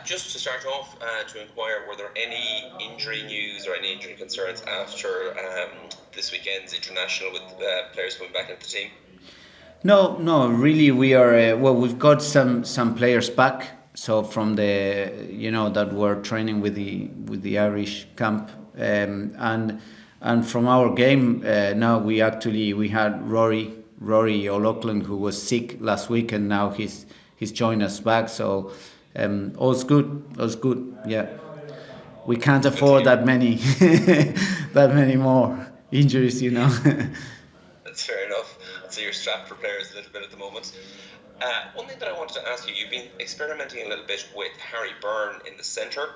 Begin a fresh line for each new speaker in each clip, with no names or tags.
Just to start off, to inquire, were there any injury news or any injury concerns after this weekend's international with players coming back into the team?
No, no, really, we are. Well, we've got some players back. So from the that were training with the Irish camp, and from our game now we had Rory O'Loughlin, who was sick last week, and now he's joined us back. So all's good, all's good. Yeah, we can't
Good to
afford
hear.
that many that many more injuries,
That's fair enough. So you're strapped for players a little bit at the moment. One thing that I wanted to ask you, you've been experimenting a little bit with Harry Byrne in the centre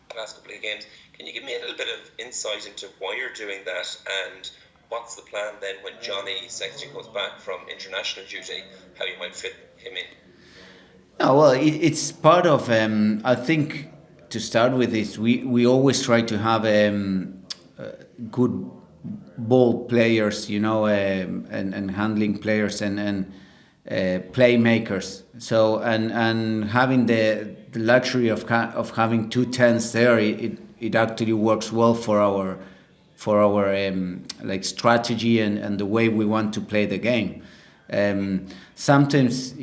the last couple of games. Can you give me a little bit of insight into why you're doing that, and what's the plan then when Johnny Sexton comes back from international duty, how you might fit him in?
No, well, it's part of. I think to start with is we always try to have good ball players, and handling players and playmakers. So and having the luxury of having two tens there, it actually works well for our like strategy and the way we want to play the game. Sometimes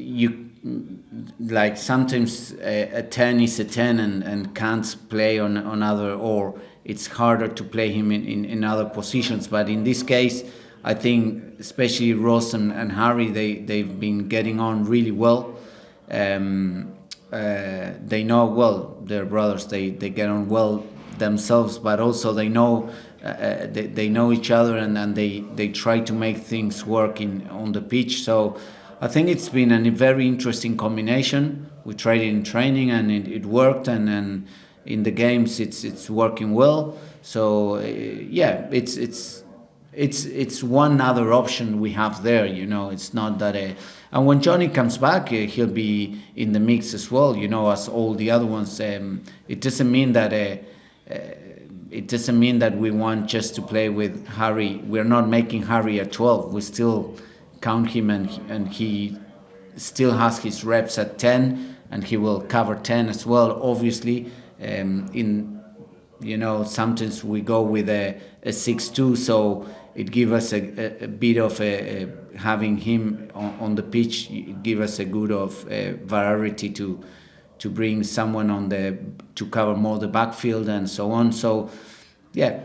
sometimes a 10 is a 10 and can't play on other, or it's harder to play him in other positions, but in this case I think especially Ross and Harry, they've been getting on really well. They know, well, they're brothers, they get on well themselves, but also they know each other, and they try to make things work on the pitch. So I think it's been a very interesting combination. We tried it in training and it worked, and in the games it's working well. So yeah, it's one other option we have there. It's not that. And when Johnny comes back, he'll be in the mix as well. As all the other ones. It doesn't mean that. It doesn't mean that we want just to play with Harry. We're not making Harry a 12. We still count him, and he still has his reps at 10, and he will cover 10 as well. Obviously, in sometimes we go with a 6-2, so it gives us a bit of having him on the pitch. It gives us a good of variety to bring someone to cover more the backfield and so on. So yeah,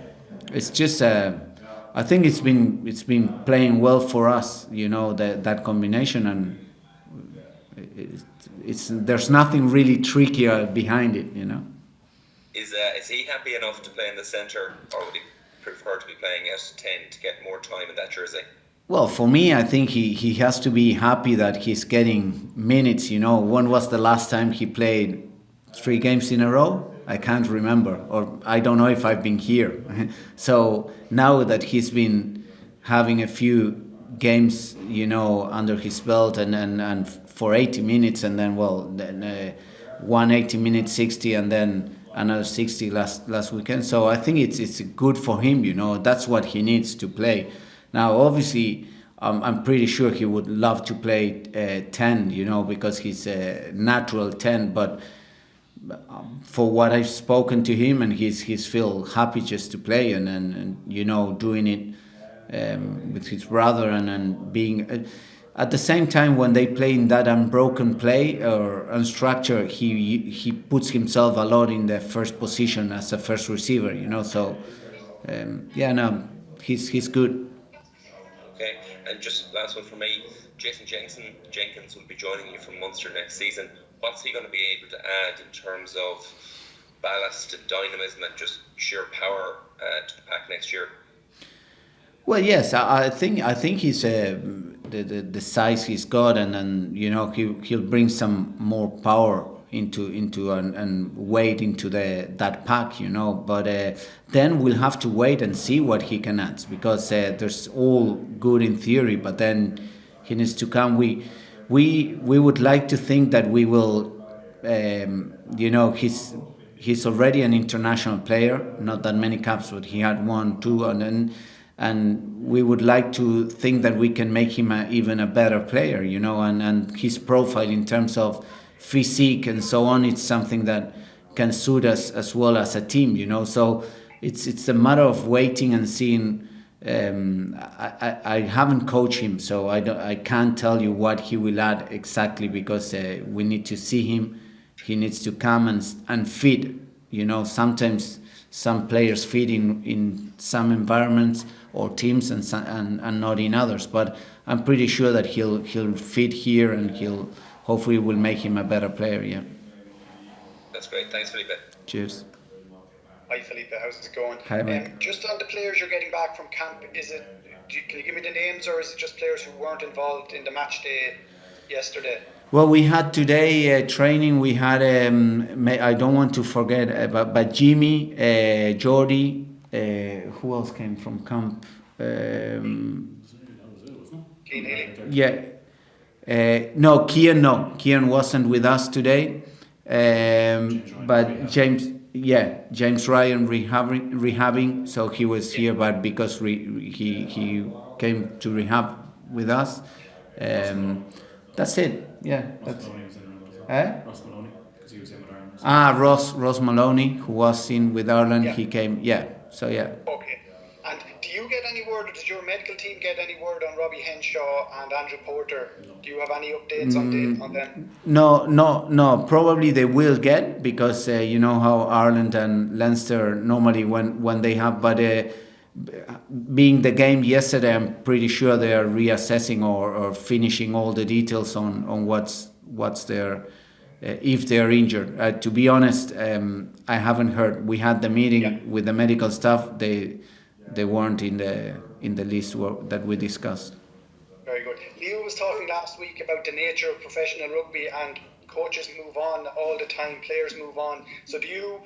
it's just I think it's been playing well for us, that combination, and it's there's nothing really trickier behind it.
Is he happy enough to play in the centre, or would he prefer to be playing at 10 to get more time in that jersey?
Well, for me, I think he has to be happy that he's getting minutes. When was the last time he played 3 games in a row? I can't remember, or I don't know if I've been here. So now that he's been having a few games, under his belt, and for 80 minutes, and then one 80 minutes, 60, and then another 60 last weekend. So I think it's good for him. That's what he needs to play. Now, obviously, I'm pretty sure he would love to play 10, because he's a natural 10. But for what I've spoken to him, and he's feel happy just to play, and doing it with his brother, and being at the same time when they play in that unbroken play or unstructured, he puts himself a lot in the first position as a first receiver. So yeah, no, he's good.
Okay, and just last one from me. Jason Jenkins will be joining you from Munster next season. What's he going to be able to add in terms of ballast and dynamism and just sheer power to the pack next year?
Well, yes, I think he's the size he's got, and he'll bring some more power into and weight into that pack. But then we'll have to wait and see what he can add, because there's all good in theory, but then he needs to come. We would like to think that we will. He's already an international player. Not that many caps, but he had 1, 2, and we would like to think that we can make him even a better player. And his profile in terms of physique and so on, it's something that can suit us as well as a team, So it's a matter of waiting and seeing. I haven't coached him, so I can't tell you what he will add exactly, because we need to see him. He needs to come and fit. Sometimes some players fit in some environments or teams and not in others. But I'm pretty sure that he'll fit here, and hopefully will make him a better player. Yeah.
That's great. Thanks, Feilipe.
Cheers.
Hi Feilipe, how's it going?
Hi, Mike.
Just on the players you're getting back from camp, can you give me the names, or is it just players who weren't involved in the match day yesterday?
Well, we had today training. We had I don't want to forget, but Jimmy, Jordi, who else came from camp? Yeah. No, Kian wasn't with us today. But James Ryan rehabbing, so he was here, but because he came to rehab with us. That's it. Yeah. Ross Maloney, because he was in with Ireland. Ross Maloney, who was in with Ireland, he came. Yeah. So yeah.
Okay. And do you get any word, or does your medical team get any word on Robbie Henshaw and Andrew Porter? Do you have any updates on them?
No. Probably they will get, because you know how Ireland and Leinster normally when they have, but being the game yesterday, I'm pretty sure they are reassessing or finishing all the details on what's their if they are injured. To be honest, I haven't heard. We had the meeting with the medical staff. They weren't in the list that we discussed. Very
good. Leo was talking last week about the nature of professional rugby, and coaches move on all the time, players move on. So do you?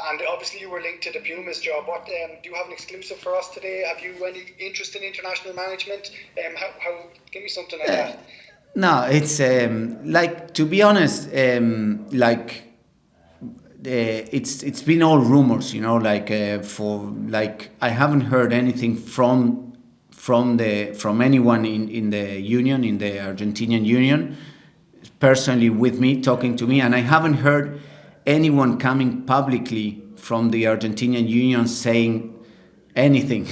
And obviously you were linked to the Pumas job. What do you have an exclusive for us today? Have you any interest in international management? How give me something like that.
No, it's to be honest, it's been all rumors, I haven't heard anything from anyone in the union, in the Argentinian union, personally with me, talking to me, and I haven't heard anyone coming publicly from the Argentinian union saying anything.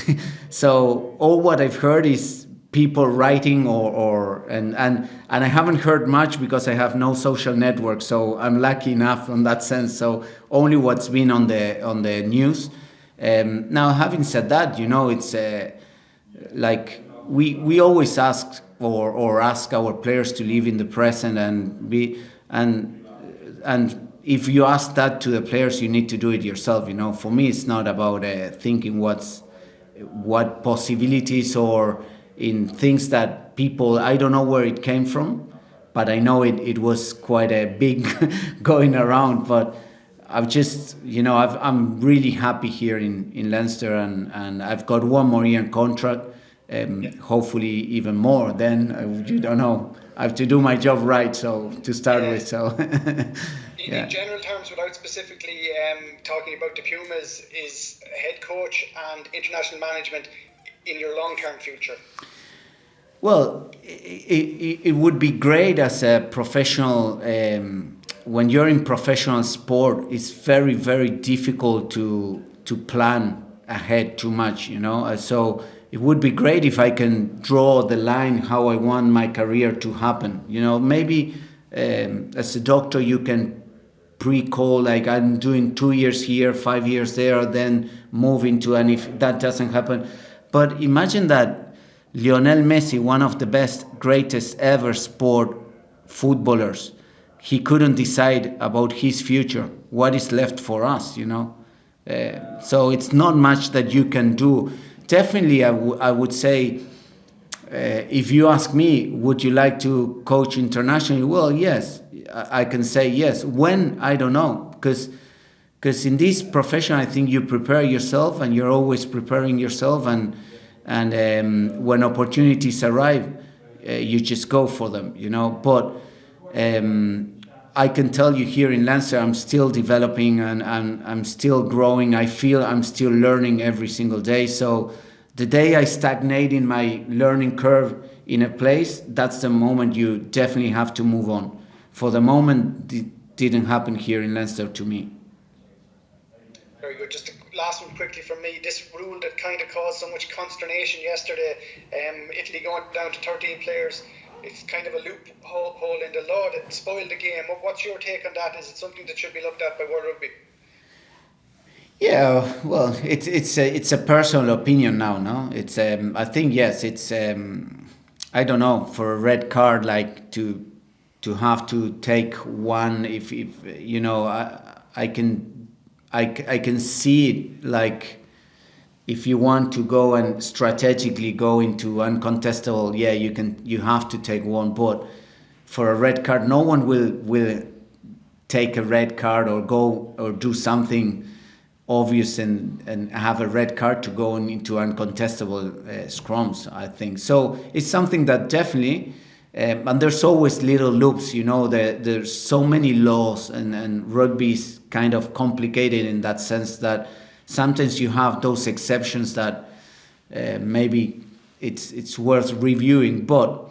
So all what I've heard is people writing and I haven't heard much because I have no social network, so I'm lucky enough in that sense. So only what's been on the news. Now, having said that, it's we always ask or ask our players to live in the present and be and if you ask that to the players, you need to do it yourself. For me, it's not about thinking what possibilities or in things that people, I don't know where it came from, but I know it was quite a big going around. But I've just, I'm really happy here in Leinster, and I've got one more year contract, hopefully even more. Then you don't know. I have to do my job right, so to start with. So.
In general terms, without specifically talking about the Pumas, is head coach and international management in your long-term future?
Well, it would be great as a professional. When you're in professional sport, it's very, very difficult to plan ahead too much, So it would be great if I can draw the line how I want my career to happen. Maybe as a doctor you can pre-call, like I'm doing 2 years here, 5 years there, then move into, and if that doesn't happen. But imagine that Lionel Messi, one of the best, greatest ever sport footballers, he couldn't decide about his future, what is left for us, So it's not much that you can do. Definitely, I would say, if you ask me, would you like to coach internationally? Well, yes, I can say yes. When? I don't know, because in this profession, I think you prepare yourself, and you're always preparing yourself, and when opportunities arrive, you just go for them, But I can tell you here in Leinster, I'm still developing and I'm still growing. I feel I'm still learning every single day. So the day I stagnate in my learning curve in a place, that's the moment you definitely have to move on. for the moment, didn't happen here in Leinster to me.
Very good. Just a last one quickly from me. This rule that kind of caused so much consternation yesterday, Italy going down to 13 players, it's kind of a loophole in the law that spoiled the game. What's your take on that? Is it something that should be looked at by World Rugby?
Yeah, well, it's a personal opinion now, no? It's I think yes, it's I don't know, for a red card, like to have to take one, if you know, I can see it, like if you want to go and strategically go into uncontestable, yeah, you have to take one, but for a red card, no one will take a red card or go or do something obvious and have a red card to go into uncontestable scrums, I think. So it's something that definitely, and there's always little loops, you know, there's so many laws, and rugby is kind of complicated in that sense that sometimes you have those exceptions that maybe it's worth reviewing, but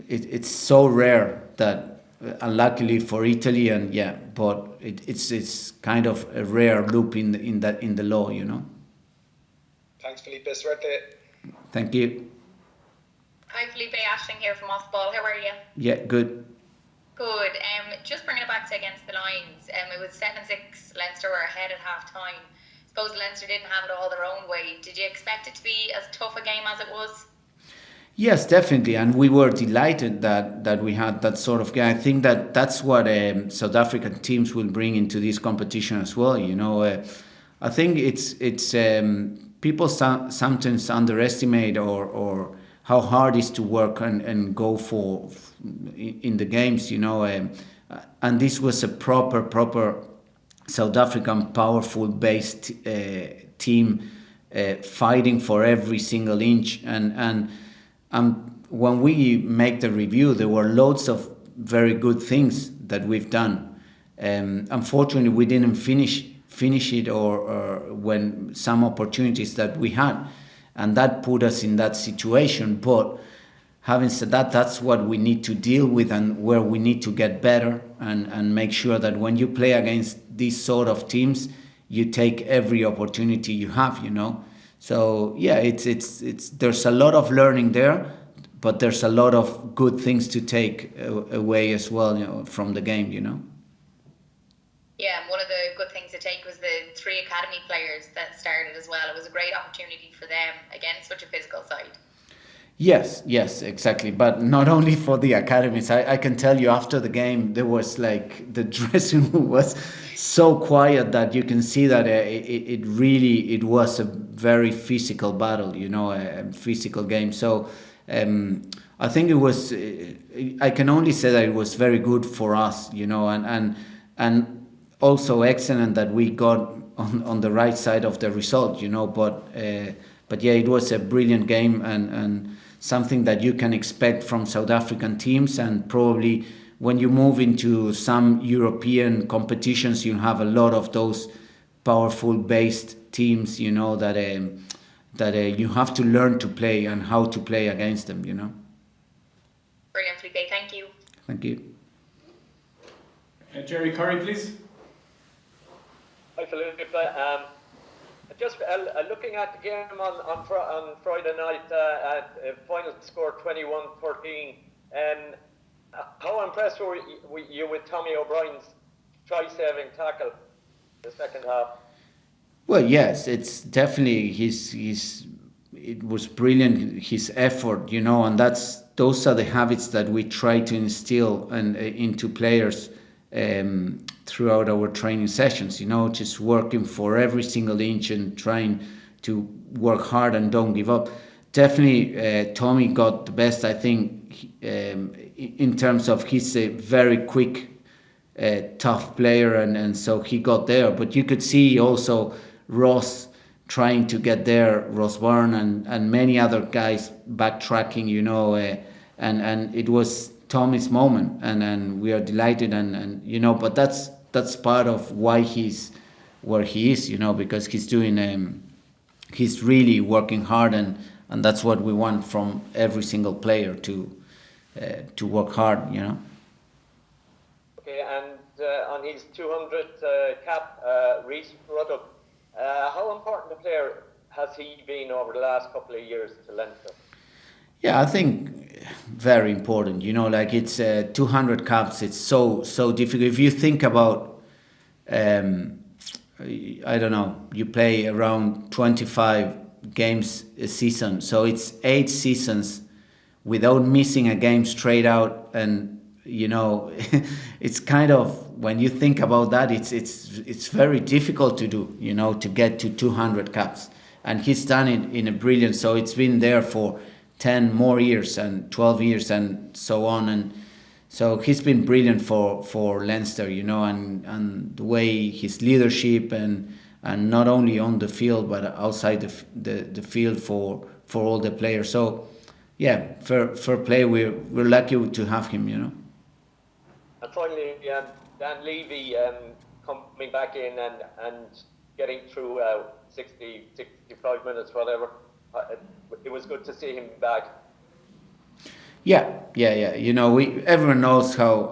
it's so rare that unluckily for Italy, and yeah, but it's kind of a rare loop in the law, you know.
Thanks, Feilipe. It's right there.
Thank you.
Hi, Feilipe. Ashling here from Off Ball. How are you?
Yeah, good.
Good. Just bringing it back to against the Lions. It was 7-6. Leinster were ahead at half time. Suppose Leinster didn't have it all their own way. Did you expect it to be as tough a game as it was?
Yes, definitely, and we were delighted that we had that sort of game. I think that's what South African teams will bring into this competition as well. You know, I think it's people sometimes underestimate or how hard it is to work and go for in the games. You know, and this was a proper South African powerful based team fighting for every single inch and when we make the review, there were loads of very good things that we've done. Unfortunately, we didn't finish it or when some opportunities that we had, and that put us in that situation. But having said that, that's what we need to deal with and where we need to get better and make sure that when you play against these sort of teams, you take every opportunity you have, you know. So yeah, it's there's a lot of learning there, but there's a lot of good things to take away as well, you know, from the game, you know.
Yeah, and one of the good things to take was the 3 academy players that started as well. It was a great opportunity for them against such a physical side.
Yes, exactly. But not only for the academies. I can tell you after the game, there was like the dressing room was so quiet that you can see that it was a very physical battle, you know, a physical game. So I think it was, I can only say that it was very good for us, you know, and also excellent that we got on the right side of the result, you know, but yeah, it was a brilliant game and something that you can expect from South African teams, and probably when you move into some European competitions, you'll have a lot of those powerful based teams, you know, that you have to learn to play and how to play against them, you know.
Brilliant, Feilipe. Thank you.
Thank you.
Jerry Curry, please.
Hi, Feilipe. Just looking at the game on Friday night, final score 21-13. How impressed were you with Tommy O'Brien's try-saving tackle the second half?
Well, yes, it's definitely it was brilliant, his effort, you know, and those are the habits that we try to instill into players throughout our training sessions, you know, just working for every single inch and trying to work hard and don't give up. Definitely, Tommy got the best, I think, in terms of he's a very quick, tough player, and so he got there. But you could see also Ross trying to get there, Ross Byrne and many other guys backtracking, you know, and it was Tommy's moment, and we are delighted, and you know, but that's part of why he's where he is, you know, because he's doing he's really working hard, and that's what we want from every single player to work hard, you know.
on his 200th cap, Reece Ruddock. How important a player has he been over the last couple of years to Leinster?
Yeah, I think very important. You know, like it's 200 caps. It's so difficult. If you think about, I don't know, you play around 25 games a season, so it's 8 seasons without missing a game straight out, and you know, it's kind of, when you think about that, it's very difficult to do. You know, to get to 200 caps, and he's done it in a brilliant. So it's been there for 10 more years and 12 years and so on, and so he's been brilliant for Leinster, you know, and the way his leadership and not only on the field but outside the field for all the players. So yeah, fair play. We're lucky to have him, you know.
And finally, Dan Levy coming back in and getting through 60, 65 minutes, whatever. It was good to see him back.
Yeah. You know, everyone knows how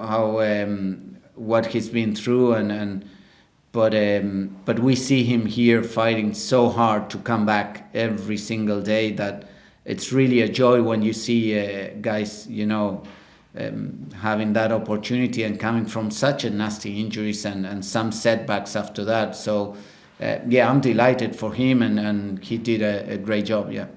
what he's been through, but we see him here fighting so hard to come back every single day that it's really a joy when you see guys, you know, having that opportunity and coming from such a nasty injuries and some setbacks after that. So yeah, I'm delighted for him, and he did a great job. Yeah.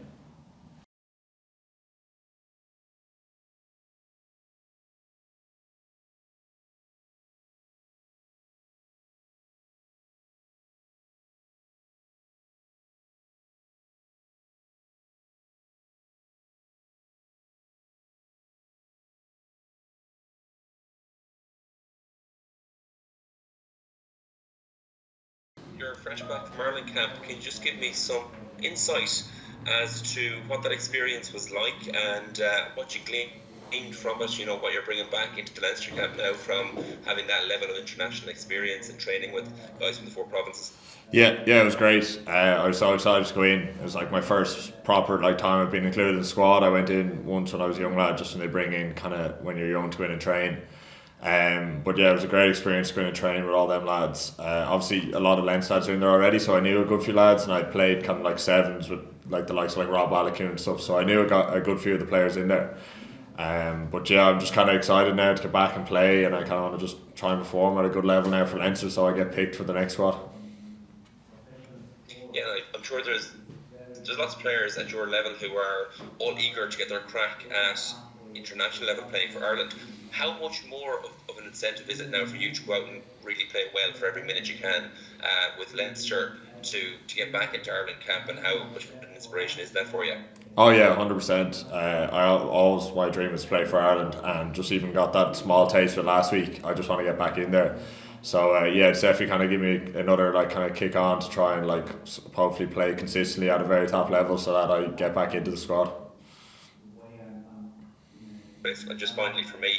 You're fresh back from Ireland camp. Can you just give me some insight as to what that experience was like and what you gleaned from it? You know, what you're bringing back into the Leinster camp now from having that level of international experience and training with guys from the 4 provinces.
Yeah, it was great. I was so excited to go in. It was like my first proper time I've been included in the squad. I went in once when I was a young lad, just when they bring in kind of when you're young to go in and train. But yeah, it was a great experience going and training with all them lads. Obviously, a lot of Leinster lads are in there already, so I knew a good few lads, and I played kind of like sevens with like the likes of like Rob Alacune and stuff. So I knew I got a good few of the players in there. But yeah, I'm just kind of excited now to get back and play, and I kind of want to just try and perform at a good level now for Leinster, so I get picked for the next squad.
Yeah, I'm sure there's lots of players at your level who are all eager to get their crack at international level playing for Ireland. How much more of an incentive is it now for you to go out and really play well for every minute you can with Leinster to get back into Ireland camp, and how much of an inspiration is that for you?
Oh yeah, 100%. I always, my dream is to play for Ireland, and just even got that small taste of it last week. I just want to get back in there. So yeah, it's definitely kind of give me another kind of kick on to try and hopefully play consistently at a very top level so that I get back into the squad.
And just finally for me,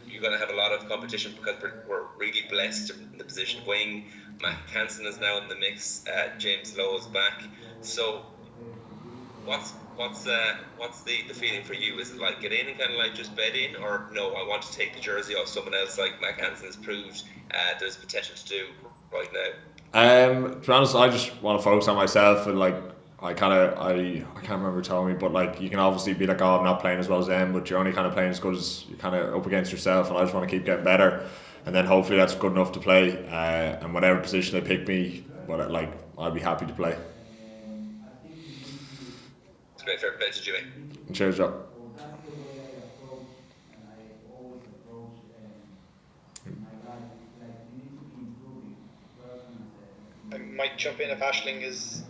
you're going to have a lot of competition because we're really blessed in the position of wing. Matt Hansen is now in the mix. James Lowe is back. So what's the feeling for you? Is it like get in and kind of just bed in, or no, I want to take the jersey off someone else like Matt Hansen has proved there's potential to do right now?
To be honest, I just want to focus on myself, and I can't remember telling me, but you can obviously be like, oh, I'm not playing as well as them, but you're only kind of playing as good as you're kind of up against yourself, and I just want to keep getting better, and then hopefully that's good enough to play, and whatever position they pick me, I'll be happy to play.
It's great, fair play to Jimmy.
Cheers, Joe.
I might jump in if Aisling is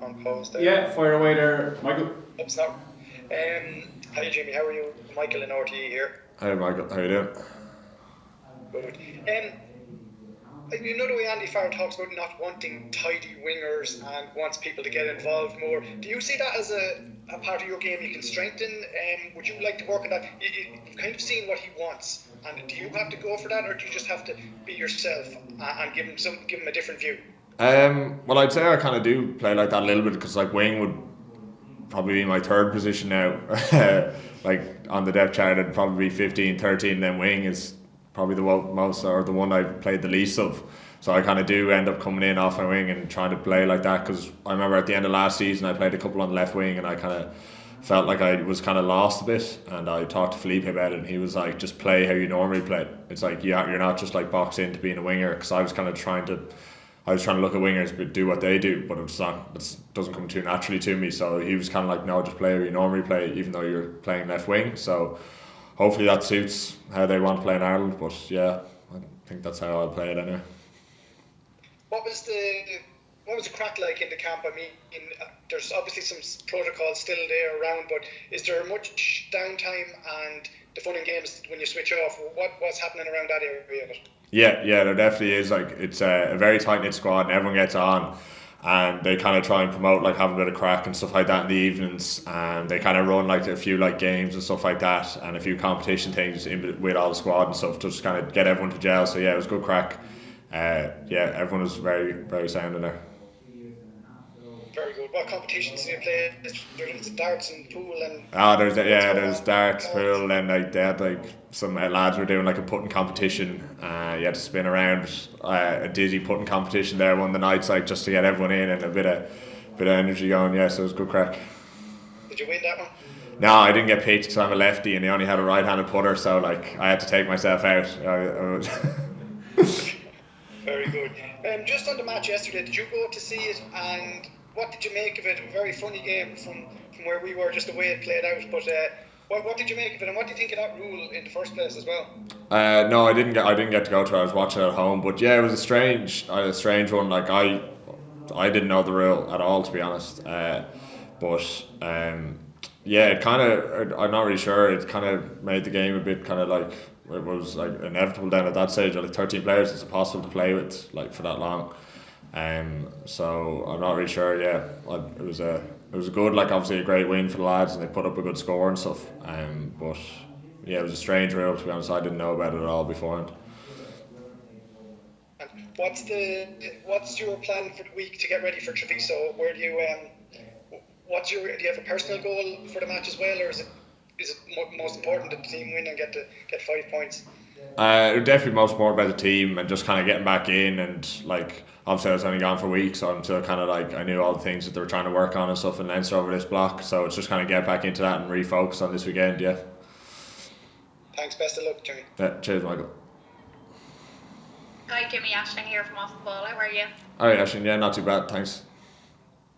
on pause there.
Yeah, fire away there, Michael.
Oops, no. Hi Jimmy, how are you? Michael in RTE here.
Hey Michael, how you doing?
Good. You know the way Andy Farrell talks about not wanting tidy wingers and wants people to get involved more. Do you see that as a part of your game you can strengthen? Would you like to work on that? You've kind of seen what he wants, and do you have to go for that, or do you just have to be yourself and give him a different view?
Well, I'd say I kind of do play like that a little bit, because wing would probably be my third position now. On the depth chart, it'd probably be 15, 13, then wing is probably the most, or the one I've played the least of. So I kind of do end up coming in off my wing and trying to play like that, because I remember at the end of last season I played a couple on the left wing and I kind of felt like I was kind of lost a bit, and I talked to Feilipe about it and he was like, just play how you normally play. It's like you're not just like boxed into being a winger, because I was kind of trying to look at wingers but do what they do, but it doesn't come too naturally to me. So he was kind of like, no, just play how you normally play even though you're playing left wing. So hopefully that suits how they want to play in Ireland, but yeah, I think that's how I'll play it anyway.
What was the crack like in the camp? I mean, there's obviously some protocols still there around, but is there much downtime and the fun and games when you switch off? What's happening around that area of it?
Yeah, there definitely is. Like, it's a very tight knit squad and everyone gets on, and they kind of try and promote like having a bit of crack and stuff like that in the evenings, and they kind of run like a few like games and stuff like that, and a few competition things with all the squad and stuff, just kind of get everyone to gel. So yeah, it was good crack. Everyone was very, very sound in there.
Very good. What competitions do you play? There's darts and pool and.
There's darts, pool, and like they had like some lads were doing like a putting competition. You had to spin around a dizzy putting competition there one of the nights, like just to get everyone in and a bit of energy going. Yeah, so it was good crack.
Did you win that one?
No, I didn't get picked because I'm a lefty and they only had a right-handed putter, so like I had to take myself out.
Very good. Just on the match yesterday, did you go to see it, and what did you make of it? A very funny game from where we were, just the way it played out. But what did you make of it, and what do you think of that rule in the first place as well?
No, I didn't get to go to it. I was watching it at home, but yeah, it was a strange one. Like I didn't know the rule at all, to be honest. Yeah, it kind of, I'm not really sure. It kind of made the game a bit kind of like, it was like inevitable then at that stage. Like 13 players, it's impossible to play with like for that long. So I'm not really sure. Yeah, it was a good, like obviously a great win for the lads, and they put up a good score and stuff. But yeah, it was a strange rule, to be honest. I didn't know about it at all beforehand.
And what's your plan for the week to get ready for Treviso? Where do you do you have a personal goal for the match as well, or is it most important that the team win and get 5 points?
It would definitely be most important about the team and just kind of getting back in, and like obviously I was only gone for a week, so I'm still kind of like, I knew all the things that they were trying to work on and stuff in Leinster over this block, so it's just kind of get back into that and refocus on this weekend. Yeah.
Thanks, best of luck, Jimmy.
Yeah, cheers, Michael.
Hi Jimmy, Aisling here from Off the Ball. How are you?
Alright, Aisling, yeah, not too bad, thanks.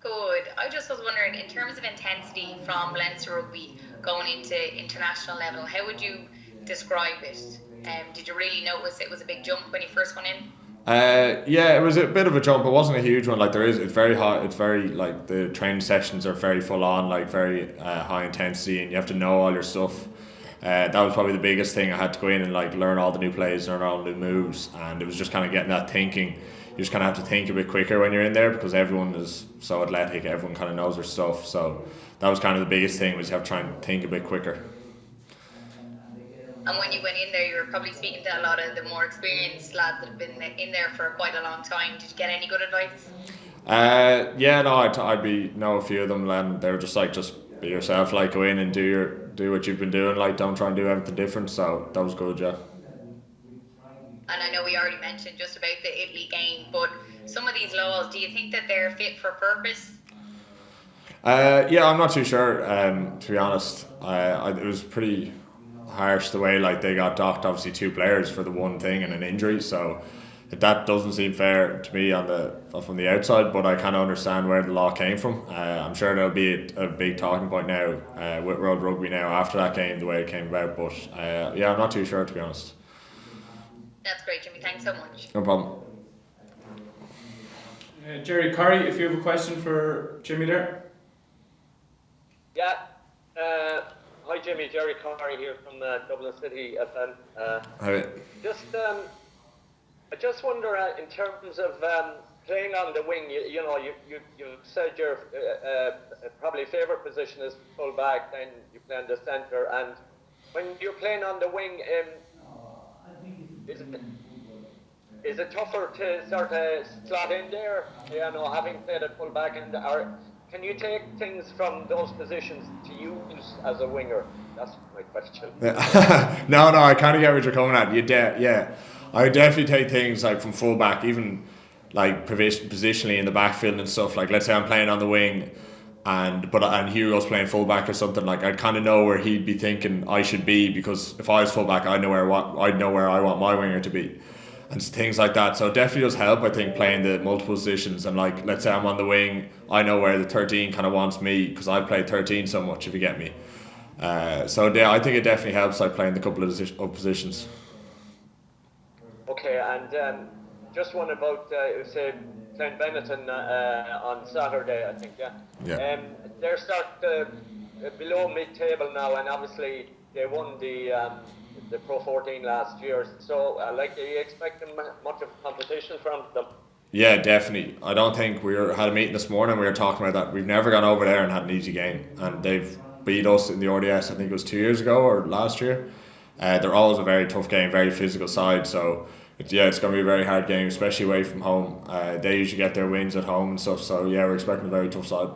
Good. I just was wondering, in terms of intensity from Leinster rugby going into international level, how would you describe it? Did you really notice it was a big jump when you first went in?
Yeah, it was a bit of a jump. It wasn't a huge one. Like it's very hot. It's very like the training sessions are very full on, like very high intensity, and you have to know all your stuff. That was probably the biggest thing. I had to go in and like learn all the new plays, learn all the new moves, and it was just kind of getting that thinking. You just kind of have to think a bit quicker when you're in there, because everyone is so athletic. Everyone kind of knows their stuff. So that was kind of the biggest thing, was you have to try and think a bit quicker.
And when you went in there, you were probably speaking to a lot of the more experienced lads that have been in there for quite a long time. Did you get any good advice?
I'd know a few of them, and they were just like, just be yourself, like go in and do what you've been doing, like don't try and do everything different. So that was good, yeah.
And I know we already mentioned just about the Italy game, but some of these laws, do you think that they're fit for purpose?
Yeah, I'm not too sure. To be honest, it was pretty harsh the way like they got docked, obviously 2 players for the one thing and an injury. So that doesn't seem fair to me from the outside, but I kind of understand where the law came from. I'm sure there'll be a big talking point now with World Rugby now after that game, the way it came about. But yeah, I'm not too sure, to be honest.
That's great, Jimmy. Thanks so much.
No problem.
Jerry Curry, if you have a question for Jimmy there.
Yeah. Hi Jimmy, Jerry Curry here from Dublin City FM.
Hi.
I just wonder in terms of playing on the wing. You said your probably favourite position is full back, then you play on the centre, and when you're playing on the wing, is it tougher to sort of slot in there? Having played at full back, or can you take things from those positions to use as a winger? That's my question.
No, I kind of get what you're coming at. Yeah, I would definitely take things like from fullback, even like positionally in the backfield and stuff. Like, let's say I'm playing on the wing, and Hugo's playing fullback or something. Like, I'd kind of know where he'd be thinking I should be, because if I was fullback, I'd know where I want my winger to be, and things like that. So it definitely does help, I think, playing the multiple positions. And like, let's say I'm on the wing, I know where the 13 kind of wants me, because I've played 13 so much, if you get me. So yeah, I think it definitely helps, like, playing the couple of positions.
Okay, and just one about say St. Benetton on Saturday, I think.
Yeah.
They're below mid-table now, and obviously they won the Pro 14 last year. So, are you expecting much of competition from them?
Yeah, definitely. I don't think had a meeting this morning. We were talking about that. We've never gone over there and had an easy game, and they've beat us in the RDS. I think it was 2 years ago or last year. They're always a very tough game, very physical side. So it's going to be a very hard game, especially away from home. They usually get their wins at home and stuff. So yeah, we're expecting a very tough side.